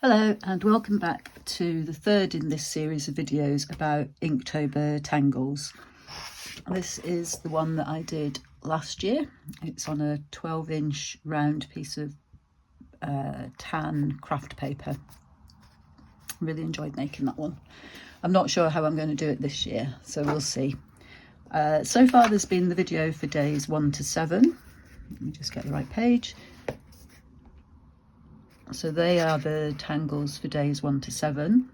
Hello and welcome back to the third in this series of videos about Inktober Tangles. This is the one that I did last year. It's on a 12-inch round piece of tan craft paper. Really enjoyed making that one. I'm not sure how I'm going to do it this year, so we'll see. So far there's been the video for days 1 to 7. Let me just get the right page. So they are the tangles for days 1 to 7.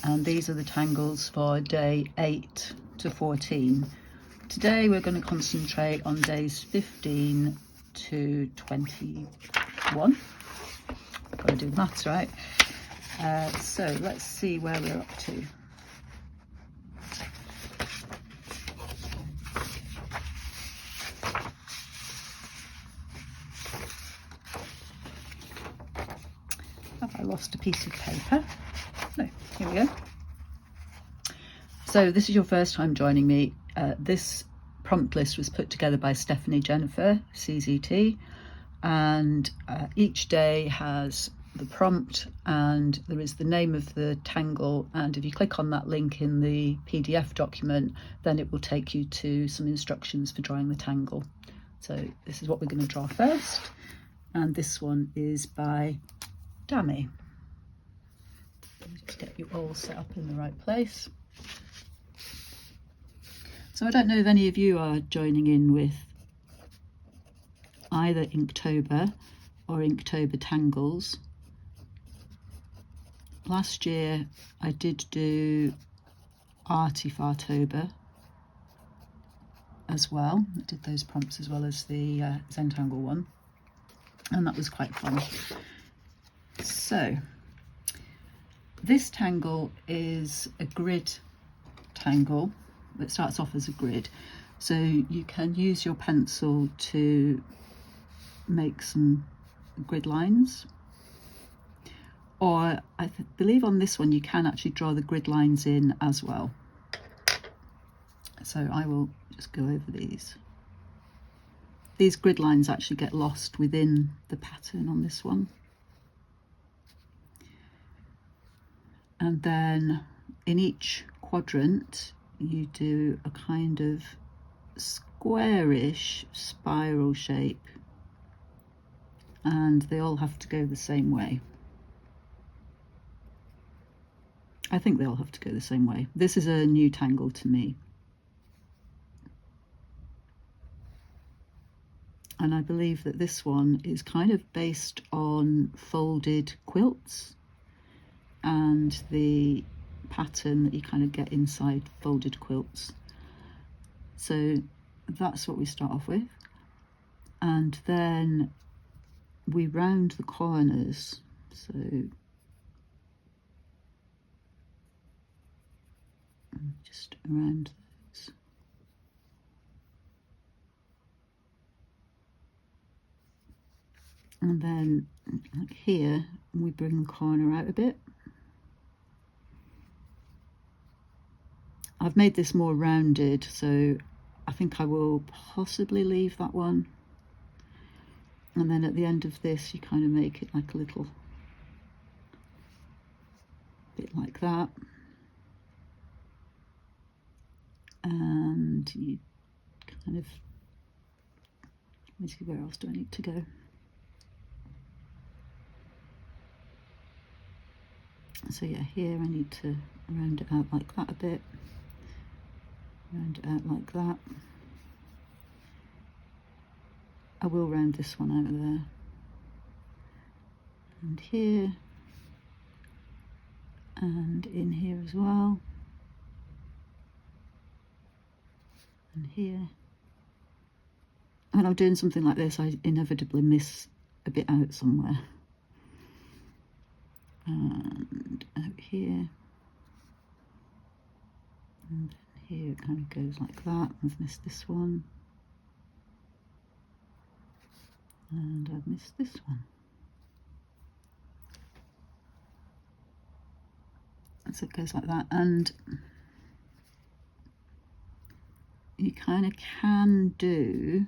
And these are the tangles for day 8 to 14. Today we're going to concentrate on days 15 to 21. Got to do maths right. So let's see where we're up to. Have I lost a piece of paper? No, here we go. So this is your first time joining me. This prompt list was put together by Stephanie Jennifer, CZT, and each day has the prompt and there is the name of the tangle, and if you click on that link in the PDF document, then it will take you to some instructions for drawing the tangle. So this is what we're going to draw first, and this one is by Dammy. Let me just get you all set up in the right place. So I don't know if any of you are joining in with either Inktober or Inktober Tangles. Last year I did do Artifartober as well. I did those prompts as well as the Zentangle one, and that was quite fun. So this tangle is a grid tangle that starts off as a grid, so you can use your pencil to make some grid lines, or I believe on this one you can actually draw the grid lines in as well. So I will just go over these. These grid lines actually get lost within the pattern on this one. And then in each quadrant you do a kind of squarish spiral shape, and they all have to go the same way. I think they all have to go the same way. This is a new tangle to me. And I believe that this one is kind of based on folded quilts and the pattern that you kind of get inside folded quilts. So that's what we start off with, and then we round the corners, so just around those. And then like here we bring the corner out a bit. I've made this more rounded, so I think I will possibly leave that one. And then at the end of this, you kind of make it like a little bit like that. And you kind of, let me see, where else do I need to go? So yeah, here I need to round it out like that a bit. Round it out like that. I will round this one out there. And here. And in here as well. And here. When I'm doing something like this, I inevitably miss a bit out somewhere. And out here. And here it kind of goes like that. I've missed this one. And I've missed this one. And so it goes like that. And you kind of can do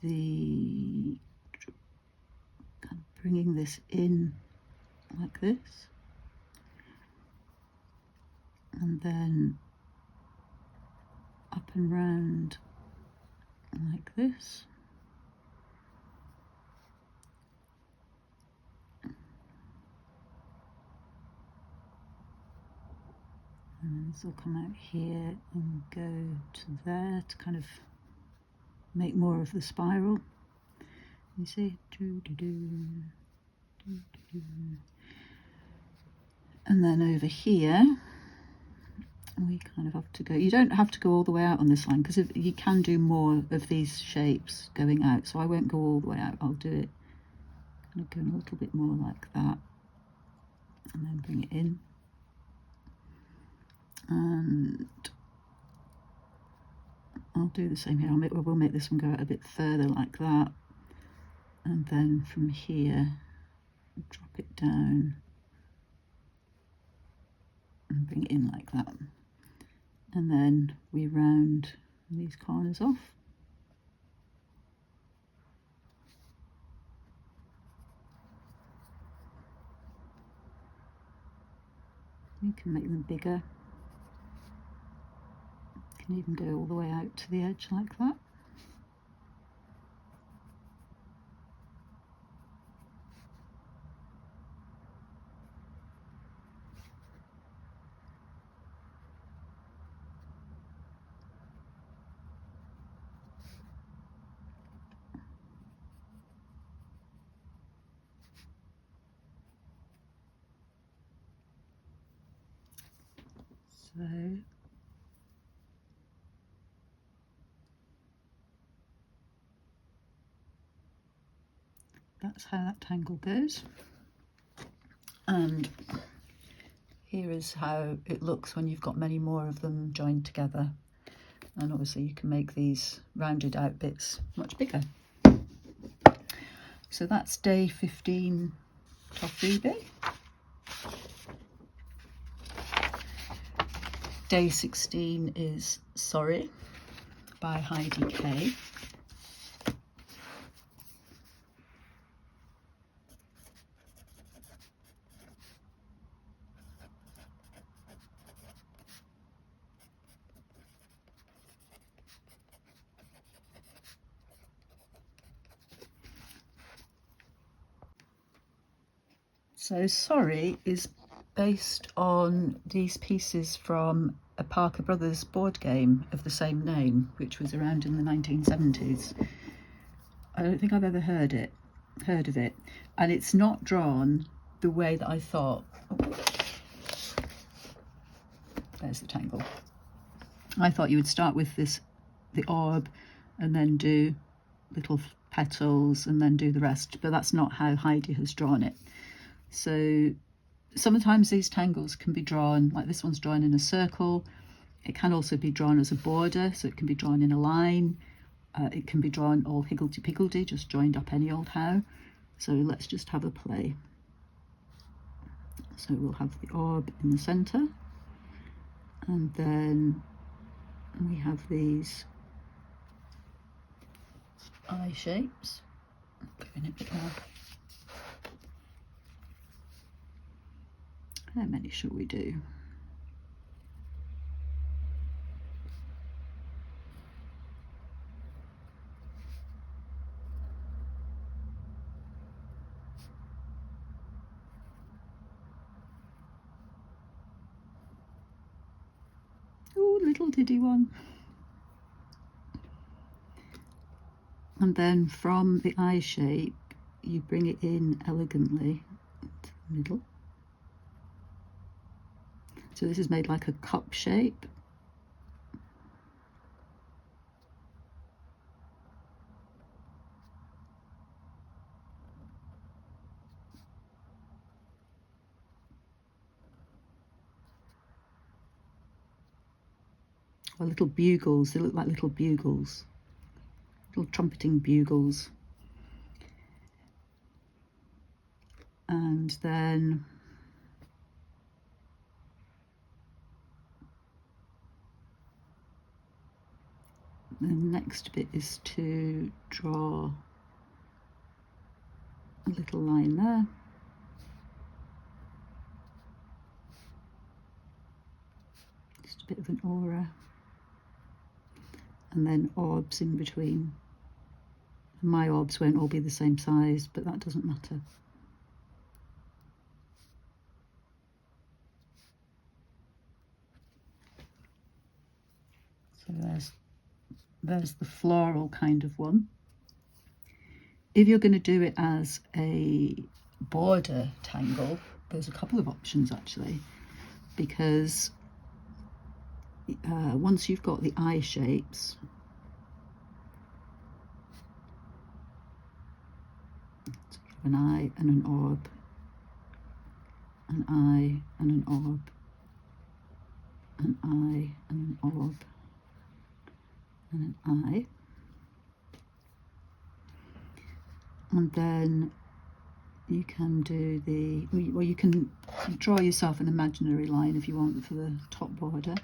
the kind of bringing this in like this, and then up and round like this. And this will come out here and go to there to kind of make more of the spiral. You see? And then over here, we kind of have to go, you don't have to go all the way out on this line, because you can do more of these shapes going out, so I won't go all the way out. I'll do it kind of going a little bit more like that, and then bring it in, and I'll do the same here. We'll make this one go out a bit further like that, and then from here drop it down and bring it in like that, and then we round these corners off. You can make them bigger. You can even go all the way out to the edge like that. So that's how that tangle goes, and here is how it looks when you've got many more of them joined together, and obviously you can make these rounded out bits much bigger. So that's day 15 Toffee. Day 16 is Sorry by Heidi K. So Sorry is based on these pieces from a Parker Brothers board game of the same name, which was around in the 1970s. I don't think I've ever heard of it, and it's not drawn the way that I thought. Oh, there's the tangle. I thought you would start with the orb, and then do little petals, and then do the rest, but that's not how Heidi has drawn it. So sometimes these tangles can be drawn, like this one's drawn in a circle. It can also be drawn as a border, so it can be drawn in a line. It can be drawn all higgledy-piggledy, just joined up any old how. So let's just have a play. So we'll have the orb in the centre, and then we have these eye shapes. Going a bit more. How many shall we do? Oh, little diddy one. And then from the eye shape, you bring it in elegantly to the middle. So this is made like a cup shape. Or little bugles, they look like little bugles, little trumpeting bugles. And then The next bit is to draw a little line there. Just a bit of an aura. And then orbs in between. My orbs won't all be the same size, but that doesn't matter. So there's the floral kind of one. If you're going to do it as a border tangle, there's a couple of options actually, because once you've got the eye shapes, an eye and an orb, an eye and an orb, an eye and an orb, and an eye. And then you can do well, you can draw yourself an imaginary line if you want for the top border.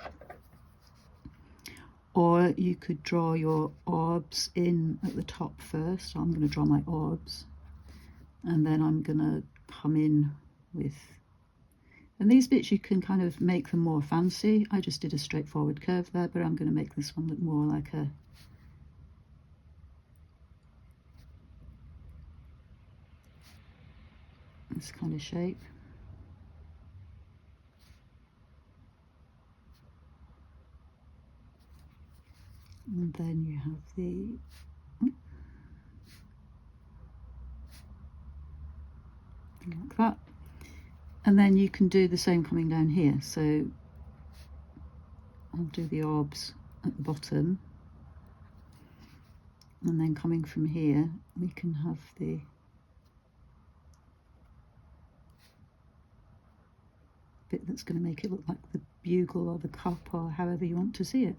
Or you could draw your orbs in at the top first. So I'm going to draw my orbs. And then I'm going to come in with... And these bits you can kind of make them more fancy. I just did a straightforward curve there, but I'm going to make this one look more like this kind of shape. And then you have the like that. And then you can do the same coming down here. So I'll do the orbs at the bottom. And then coming from here, we can have the bit that's going to make it look like the bugle or the cup or however you want to see it.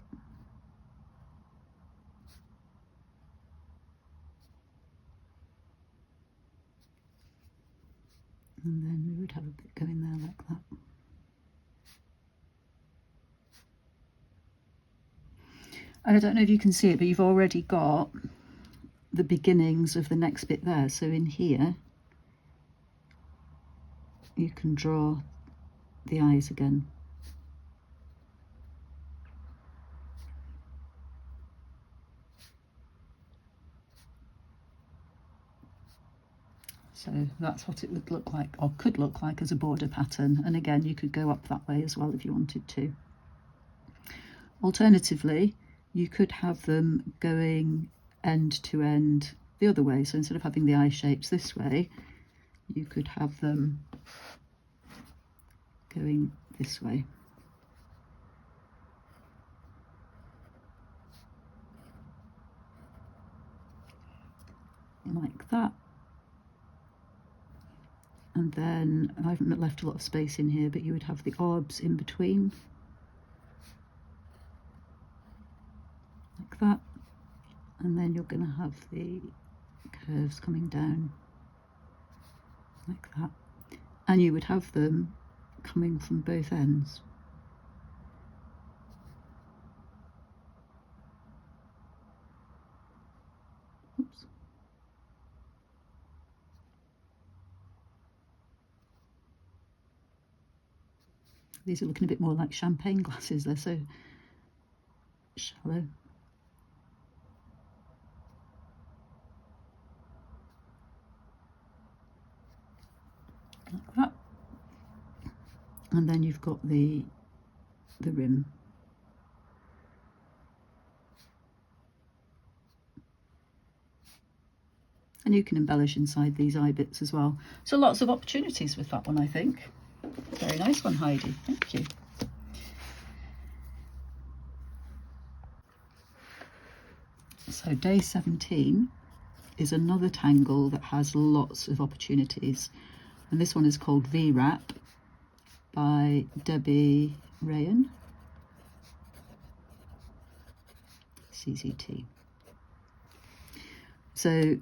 And then we would have a bit going there like that. And I don't know if you can see it, but you've already got the beginnings of the next bit there. So in here, you can draw the eyes again. So that's what it would look like, or could look like, as a border pattern. And again, you could go up that way as well if you wanted to. Alternatively, you could have them going end to end the other way. So instead of having the eye shapes this way, you could have them going this way. Like that. And then I haven't left a lot of space in here, but you would have the orbs in between. Like that. And then you're going to have the curves coming down like that. And you would have them coming from both ends. Oops. These are looking a bit more like champagne glasses, they're so shallow. Like that. And then you've got the rim. And you can embellish inside these eye bits as well. So lots of opportunities with that one, I think. Very nice one, Heidi. Thank you. So day 17 is another tangle that has lots of opportunities. And this one is called V-Wrap by Debbie Rayan, CZT. So,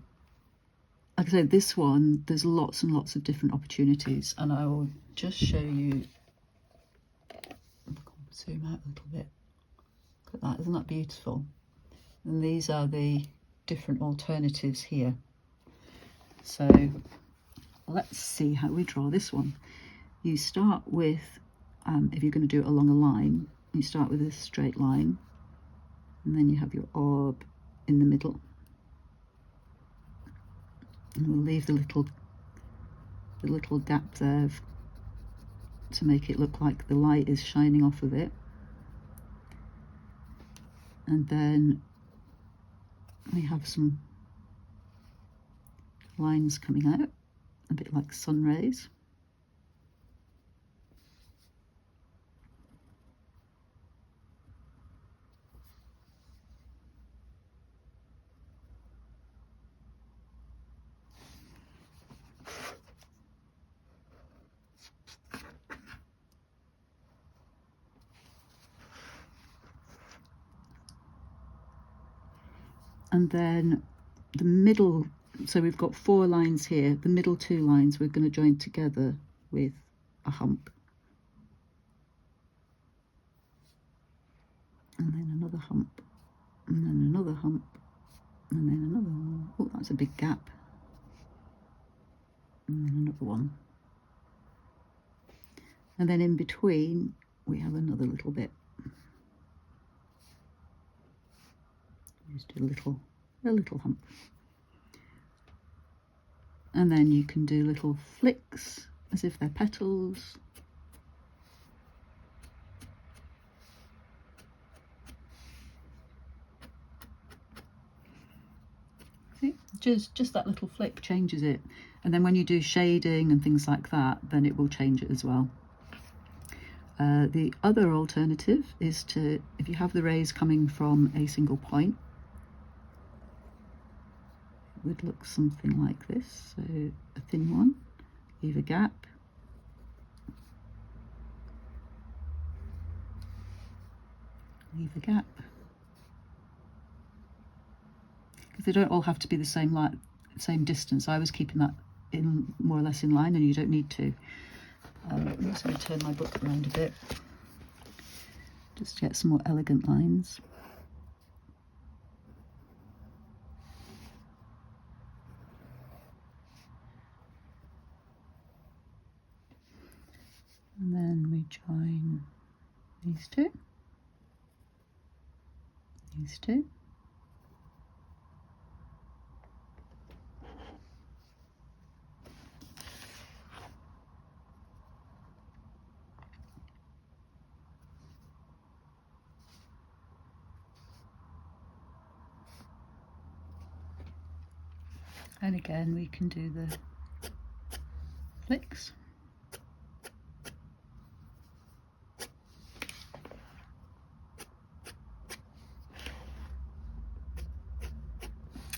like I said, this one, there's lots and lots of different opportunities, and I will just show you. Zoom out a little bit. Look at that, isn't that beautiful? And these are the different alternatives here. So let's see how we draw this one. You start with, if you're going to do it along a line, you start with a straight line, and then you have your orb in the middle. And we'll leave the little gap there to make it look like the light is shining off of it. And then we have some lines coming out, a bit like sun rays. And then the middle, so we've got 4 lines here. The middle 2 lines we're going to join together with a hump. And then another hump. And then another hump. And then another one. Oh, that's a big gap. And then another one. And then in between we have another little bit. Just do a little hump. And then you can do little flicks as if they're petals. See, just that little flick changes it. And then when you do shading and things like that, then it will change it as well. The other alternative is to, if you have the rays coming from a single point, would look something like this. So a thin one, leave a gap, leave a gap, because they don't all have to be the same distance. I was keeping that in more or less in line, and you don't need to. I'm just going to turn my book around a bit just to get some more elegant lines. And then we join these two, these two. And again, we can do the flicks.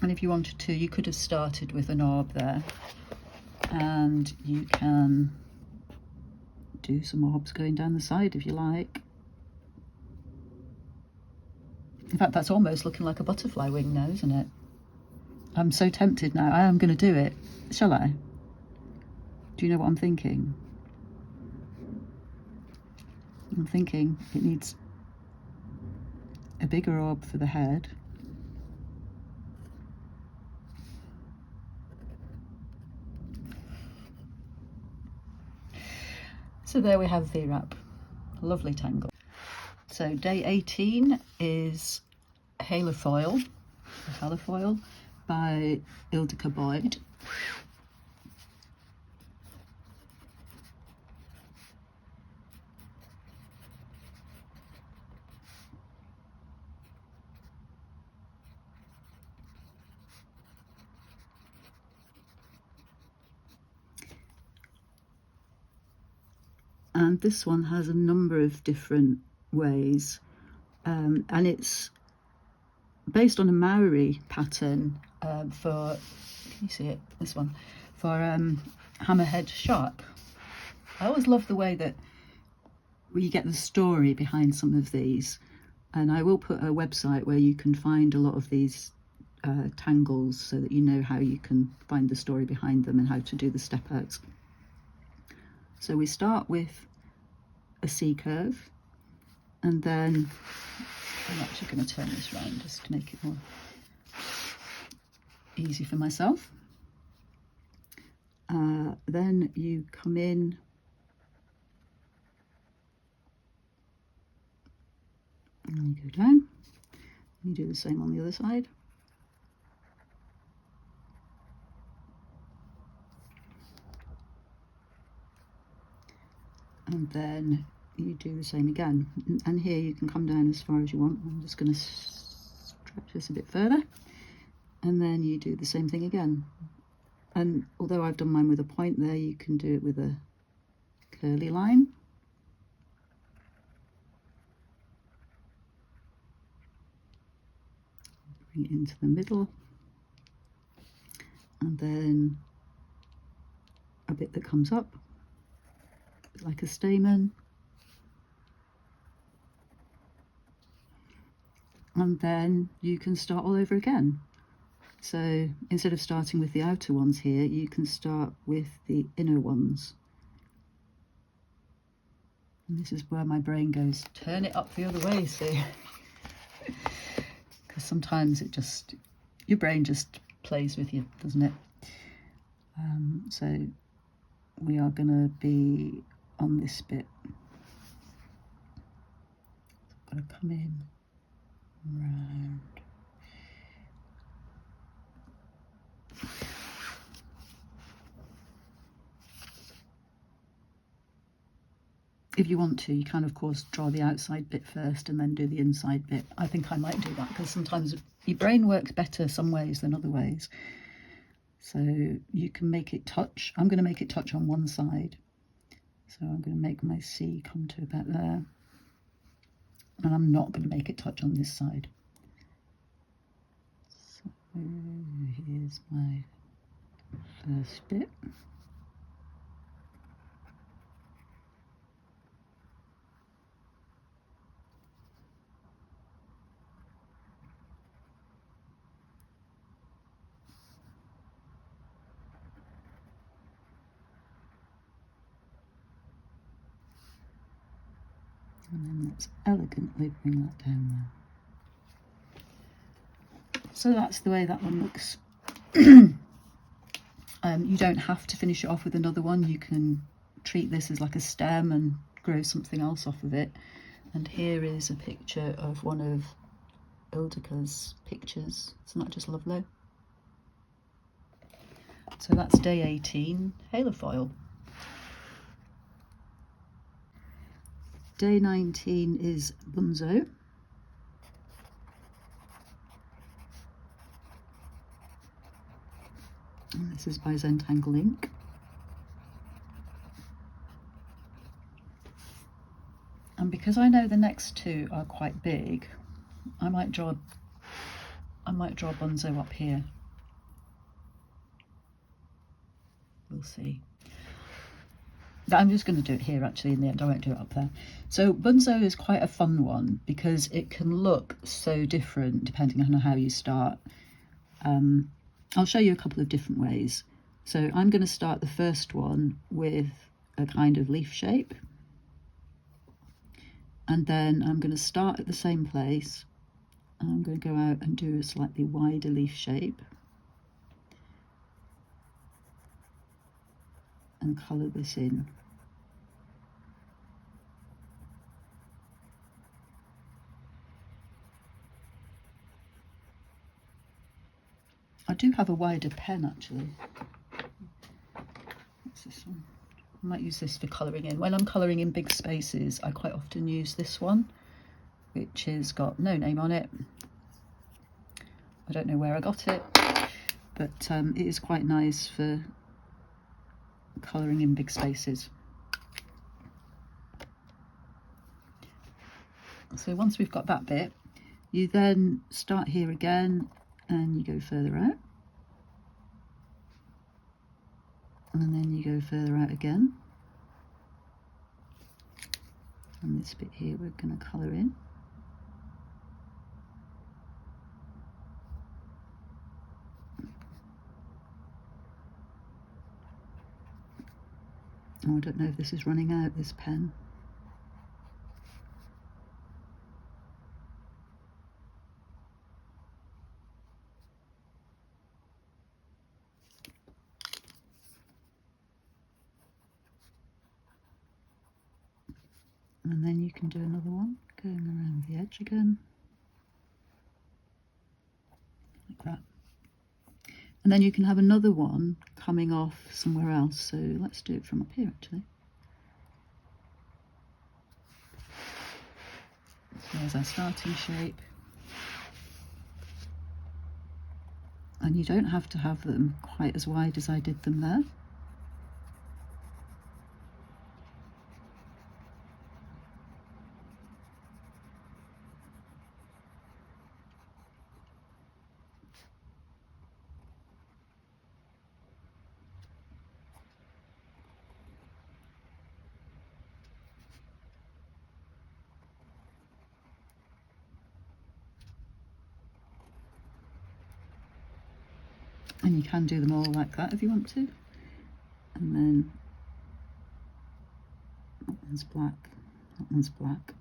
And if you wanted to, you could have started with an orb there, and you can do some orbs going down the side if you like. In fact, that's almost looking like a butterfly wing now, isn't it? I'm so tempted now. I am going to do it. Shall I? Do you know what I'm thinking? I'm thinking it needs a bigger orb for the head. So there we have V-Wrap. Lovely tangle. So day 18 is Halofoil by Ildiko Boyd. And this one has a number of different ways, and it's based on a Maori pattern for, can you see it, this one, for hammerhead shark. I always love the way that you get the story behind some of these, and I will put a website where you can find a lot of these tangles so that you know how you can find the story behind them and how to do the step outs. So we start with a C curve, and then I'm actually going to turn this round just to make it more easy for myself. Then you come in and you go down. You do the same on the other side. And then you do the same again. And here you can come down as far as you want. I'm just going to stretch this a bit further. And then you do the same thing again. And although I've done mine with a point there, you can do it with a curly line. Bring it into the middle. And then a bit that comes up, like a stamen. And then you can start all over again. So instead of starting with the outer ones here, you can start with the inner ones. And this is where my brain goes, turn it up the other way, see? Because sometimes it just, your brain just plays with you, doesn't it? So we are going to be on this bit. I've got to come in, round. If you want to, you can of course draw the outside bit first and then do the inside bit. I think I might do that because sometimes your brain works better some ways than other ways. So you can make it touch. I'm going to make it touch on one side. So I'm going to make my C come to about there. And I'm not going to make it touch on this side. So here's my first bit. And then let's elegantly bring that down there. So that's the way that one looks. You don't have to finish it off with another one. You can treat this as like a stem and grow something else off of it. And here is a picture of one of Ildika's pictures. Isn't that just lovely? So that's day 18, halofoil. Day 19 is bunzo. And this is by Zentangle Ink. And because I know the next two are quite big, I might draw bunzo up here. We'll see. I'm just going to do it here actually in the end. I won't do it up there. So bunzo is quite a fun one because it can look so different depending on how you start. I'll show you a couple of different ways. So I'm going to start the first one with a kind of leaf shape. And then I'm going to start at the same place. And I'm going to go out and do a slightly wider leaf shape. And colour this in. I do have a wider pen actually. What's this one? I might use this for colouring in. When I'm colouring in big spaces, I quite often use this one, which has got no name on it. I don't know where I got it, but it is quite nice for colouring in big spaces. So once we've got that bit, you then start here again and you go further out. And then you go further out again. And this bit here we're going to colour in. Oh, I don't know if this is running out, this pen. And then you can do another one going around the edge again, like that. And then you can have another one coming off somewhere else. So let's do it from up here actually. So there's our starting shape. And you don't have to have them quite as wide as I did them there. And you can do them all like that if you want to. And then that one's black, that one's black.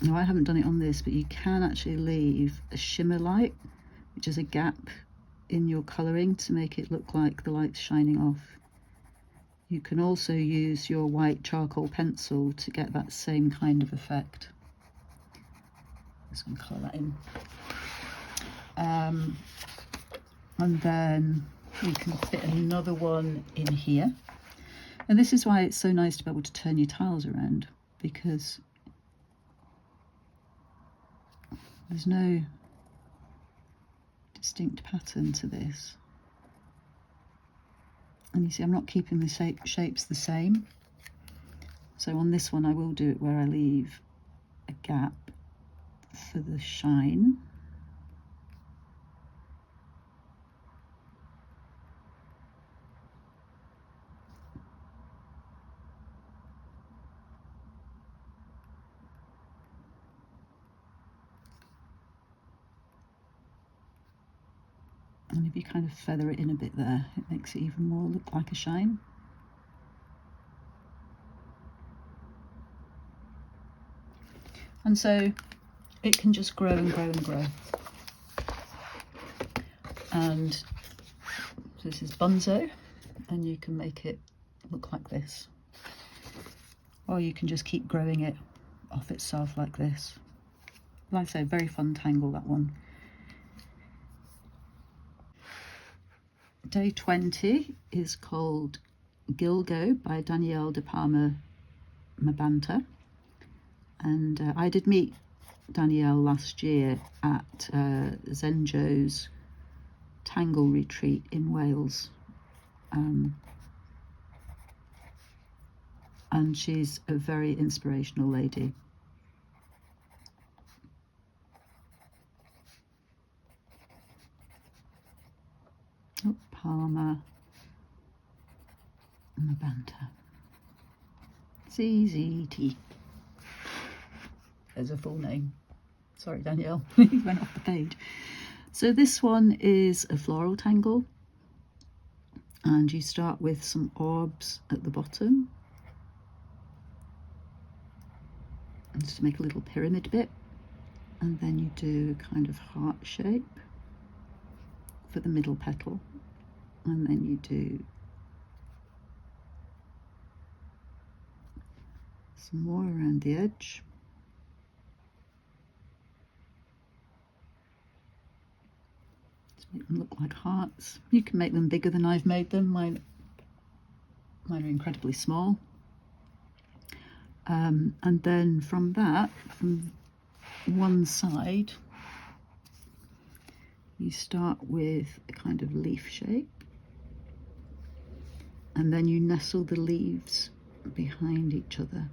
Now I haven't done it on this, but you can actually leave a shimmer light, which is a gap in your colouring to make it look like the light's shining off. You can also use your white charcoal pencil to get that same kind of effect. I'm just going to colour that in. And then we can fit another one in here. And this is why it's so nice to be able to turn your tiles around, because there's no distinct pattern to this. And you see I'm not keeping the shapes the same. So on this one I will do it where I leave a gap for the shine. And if you kind of feather it in a bit there, it makes it even more look like a shine. And so it can just grow and grow and grow. And so this is Bunzo, and you can make it look like this. Or you can just keep growing it off itself like this. Like I say, very fun tangle, that one. Day 20 is called Gilgo by Danielle de Palma Mabanta. And I did meet Danielle last year at Zenjo's Tangle Retreat in Wales. And she's a very inspirational lady. Oh, Palma Mabanta. CZT. There's a full name. Sorry, Danielle, he went off the page. So this one is a floral tangle, and you start with some orbs at the bottom, just to make a little pyramid bit, and then you do a kind of heart shape for the middle petal, and then you do some more around the edge. Make them look like hearts. You can make them bigger than I've made them. Mine are incredibly small. And then from that, from one side, you start with a kind of leaf shape, and then you nestle the leaves behind each other.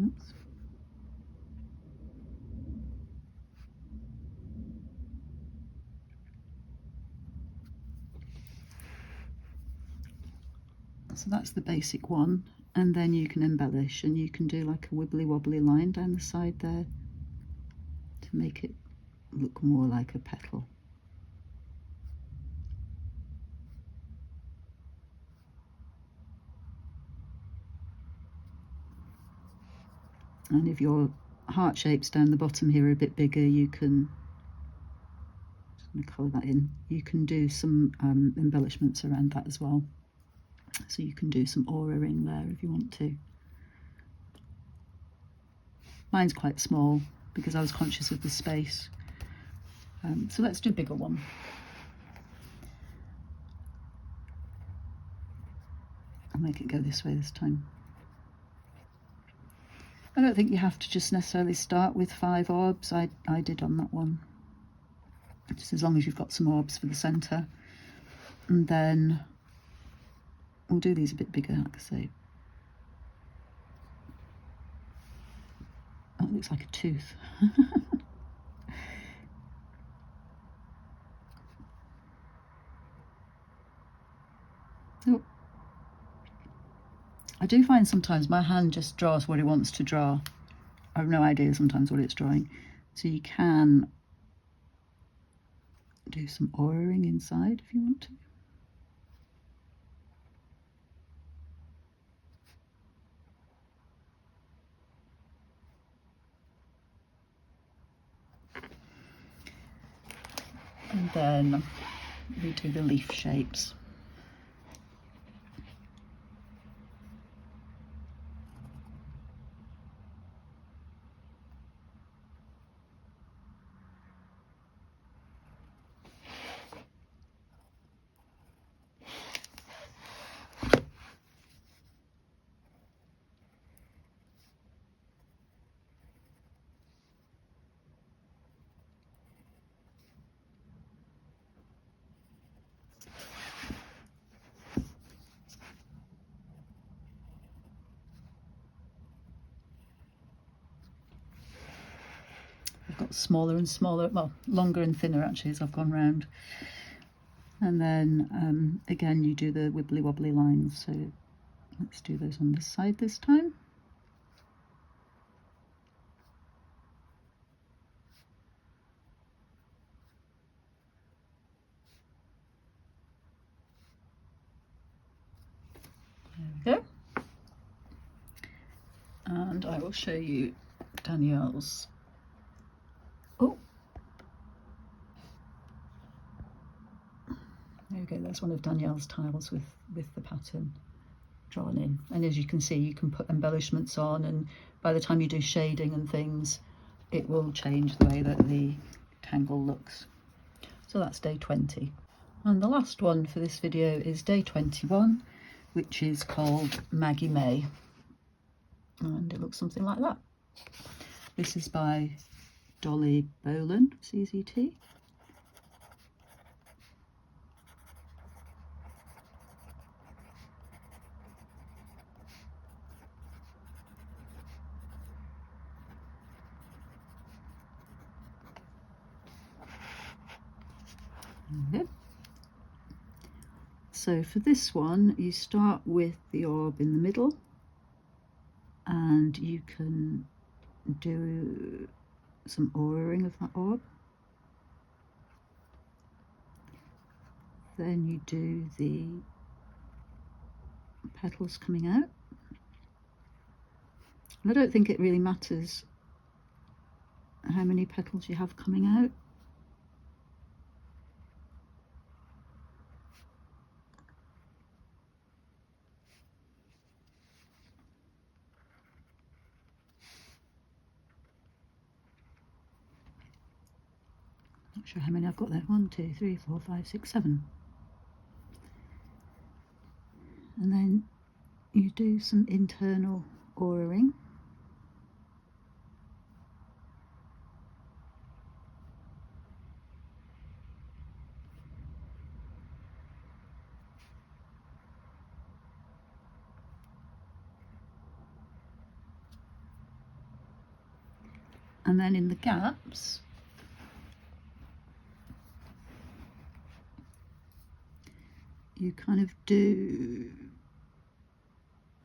Oops. So that's the basic one, And then you can embellish, and you can do like a wibbly wobbly line down the side there to make it look more like a petal. And if your heart shapes down the bottom here are a bit bigger, you can, just going to colour that in, you can do some embellishments around that as well. So you can do some aura ring there if you want to. Mine's quite small because I was conscious of the space. So let's do a bigger one. I'll make it go this way this time. I don't think you have to just necessarily start with 5 orbs. I did on that one. Just as long as you've got some orbs for the centre. And then we'll do these a bit bigger, like I say. Oh, it looks like a tooth. Oh. I do find sometimes my hand just draws what it wants to draw. I have no idea sometimes what it's drawing. So you can do some aura ring inside if you want to. And then we do the leaf shapes. I've got smaller and smaller, well, longer and thinner actually as I've gone round. And then again you do the wibbly wobbly lines, so let's do those on this side this time. There we go. And I will show you Danielle's. Oh, there we go, there's one of Danielle's tiles with the pattern drawn in. And as you can see, you can put embellishments on, and by the time you do shading and things, it will change the way that the tangle looks. So that's day 20. And the last one for this video is day 21, which is called Maggie May. And it looks something like that. This is by Dolly Boland, CZT. Okay. So for this one, you start with the orb in the middle, and you can do some aura ring of that orb. Then you do the petals coming out. And I don't think it really matters how many petals you have coming out. Not sure how many I've got there. 1, 2, 3, 4, 5, 6, 7. And then you do some internal aura ring. And then in the gaps, you kind of do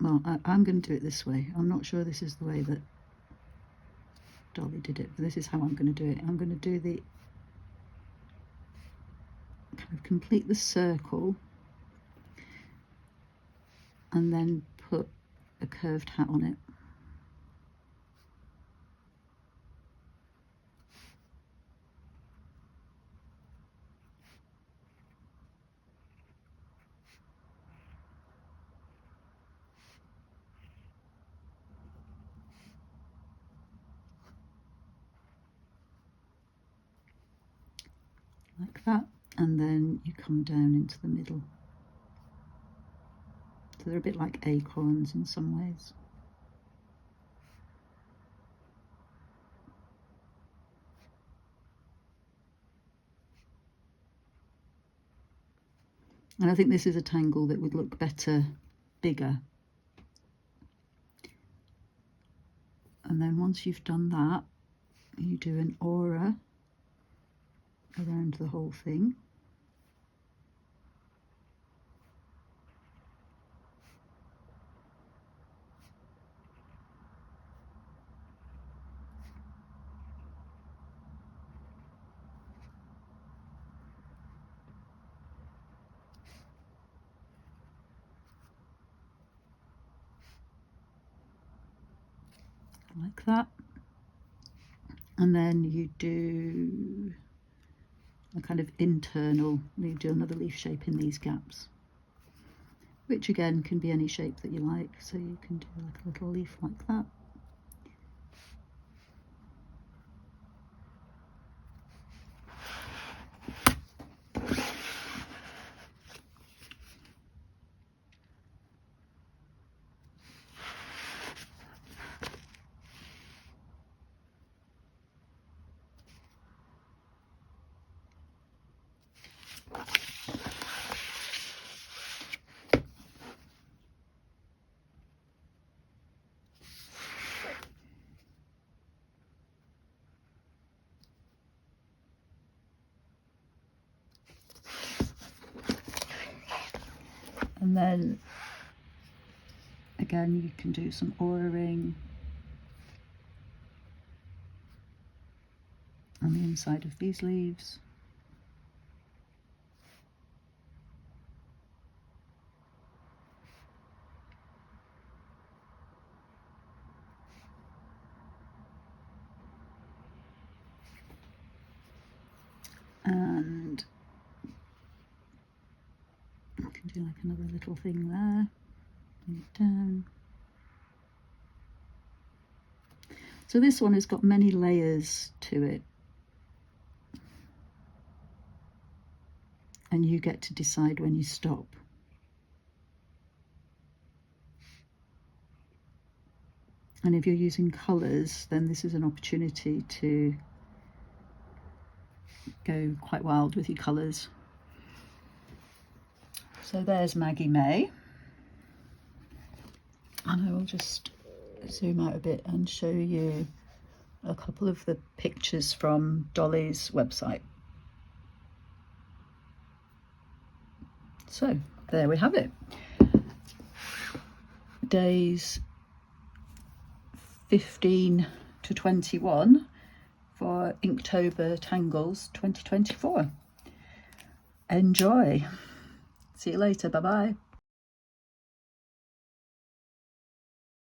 well, I'm going to do it this way. I'm not sure this is the way that Dolly did it, but this is how I'm going to do it. I'm going to do the kind of complete the circle and then put a curved hat on it. Like that, and then you come down into the middle. So they're a bit like acorns in some ways. And I think this is a tangle that would look better, bigger. And then once you've done that, you do an aura around the whole thing. Like that. And then you do a kind of internal, you do another leaf shape in these gaps, which again can be any shape that you like. So you can do like a little leaf like that. And then again you can do some aura-ing on the inside of these leaves. And I can do like another little thing there, bring it down. So this one has got many layers to it, and you get to decide when you stop. And if you're using colours, then this is an opportunity to go quite wild with your colours. So there's Maggie May, and I will just zoom out a bit and show you a couple of the pictures from Dolly's website. So there we have it. Days 15 to 21 for Inktober Tangles 2024. Enjoy. See you later. Bye bye.